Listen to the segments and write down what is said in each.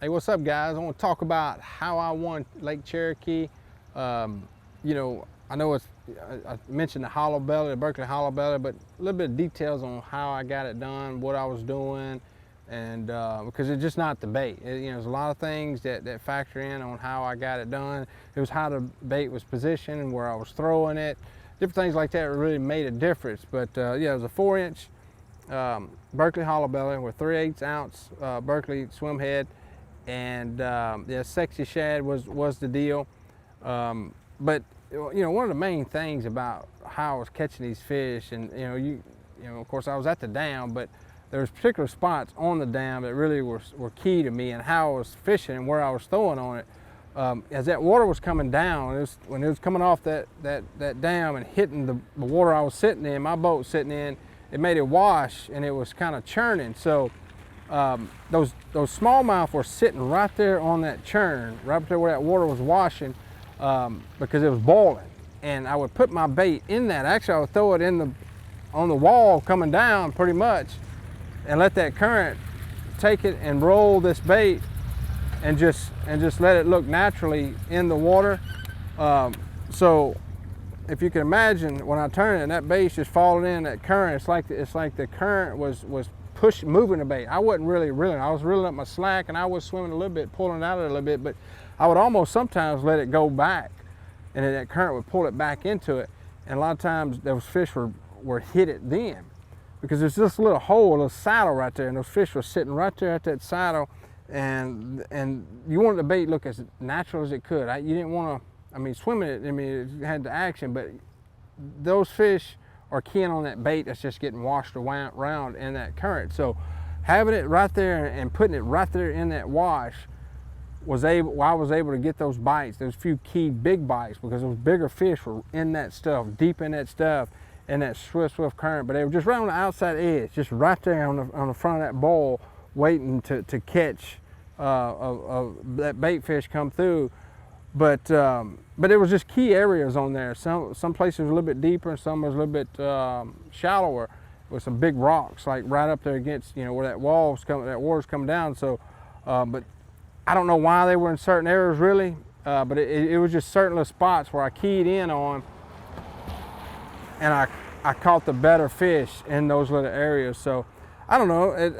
Hey, what's up, guys? I want to talk about how I won Lake Cherokee. You know, I know I mentioned the hollow belly, the Berkeley hollow belly, but a little bit of details on how I got it done, what I was doing, and because it's just not the bait. There's a lot of things that factor in on how I got it done. It was how the bait was positioned and where I was throwing it. Different things like that really made a difference. But yeah, it was a 4-inch Berkeley hollow belly with 3/8 ounce Berkeley swim head. And yeah, sexy shad was the deal. But one of the main things about how I was catching these fish, and of course I was at the dam, but there was particular spots on the dam that really were key to me and how I was fishing and where I was throwing on it. As that water was coming down, when it was coming off that dam and hitting the water I was sitting in, my boat sitting in, it made it wash and it was kind of churning. So those smallmouth were sitting right there on that churn, right there where that water was washing, because it was boiling. And I would put my bait in that. Actually, I would throw it on the wall coming down pretty much, and let that current take it and roll this bait, and just let it look naturally in the water. So if you can imagine, when I turn it and that bait's just falling in that current, it's like the current was moving the bait. I wasn't really reeling. I was reeling up my slack and I was swimming a little bit, pulling it out a little bit, but I would almost sometimes let it go back, and then that current would pull it back into it. And a lot of times those fish were hit it then, because there's this little hole, a little saddle right there, and those fish were sitting right there at that saddle, and you wanted the bait to look as natural as it could. You didn't want to, swimming it, it had the action, but those fish are keying on that bait that's just getting washed around in that current. So having it right there and putting it right there in that wash I was able to get those bites, those few key big bites, because those bigger fish were in that stuff, deep in that stuff, in that swift current. But they were just right on the outside edge, just right there on the front of that bowl, waiting to catch that bait fish come through. But there was just key areas on there. Some places were a little bit deeper, and some was a little bit shallower, with some big rocks, like right up there against where that water's coming down. So, but I don't know why they were in certain areas really, but it was just certain little spots where I keyed in on, and I caught the better fish in those little areas. So I don't know.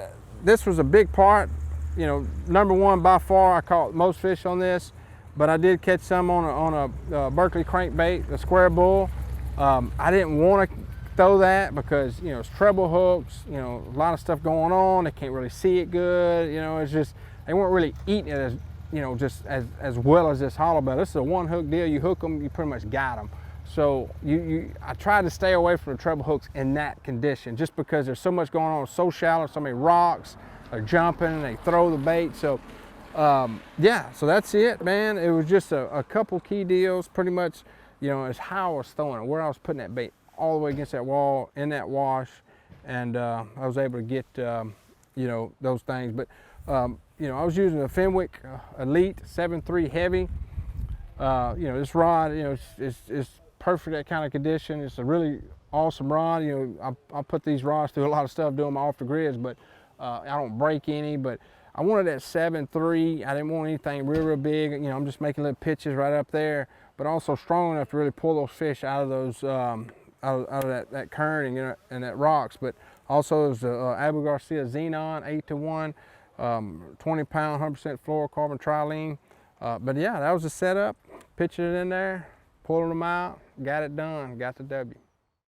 This was a big part. Number one by far, I caught most fish on this. But I did catch some on a Berkeley crankbait, a square bull. I didn't want to throw that because it's treble hooks. A lot of stuff going on. They can't really see it good. It's just they weren't really eating it as just as well as this hollow belly. This is a one hook deal. You hook them, you pretty much got them. So I tried to stay away from the treble hooks in that condition, just because there's so much going on, so shallow, so many rocks. They're jumping, they throw the bait. So. Yeah, so that's it, man. It was just a couple key deals, pretty much, is how I was throwing it, where I was putting that bait all the way against that wall, in that wash, and I was able to get, those things. But, I was using a Fenwick Elite 7.3 heavy. This rod, it's perfect for that kind of condition. It's a really awesome rod. I put these rods through a lot of stuff doing my off the grids, but I don't break any. But I wanted that 7.3. I didn't want anything real big. I'm just making little pitches right up there, but also strong enough to really pull those fish out of those out of that current and that rocks. But also there's the Abu Garcia Xenon 8-to-1, 20-pound, 100% fluorocarbon trilene. But yeah, that was the setup. Pitching it in there, pulling them out, got it done, got the W.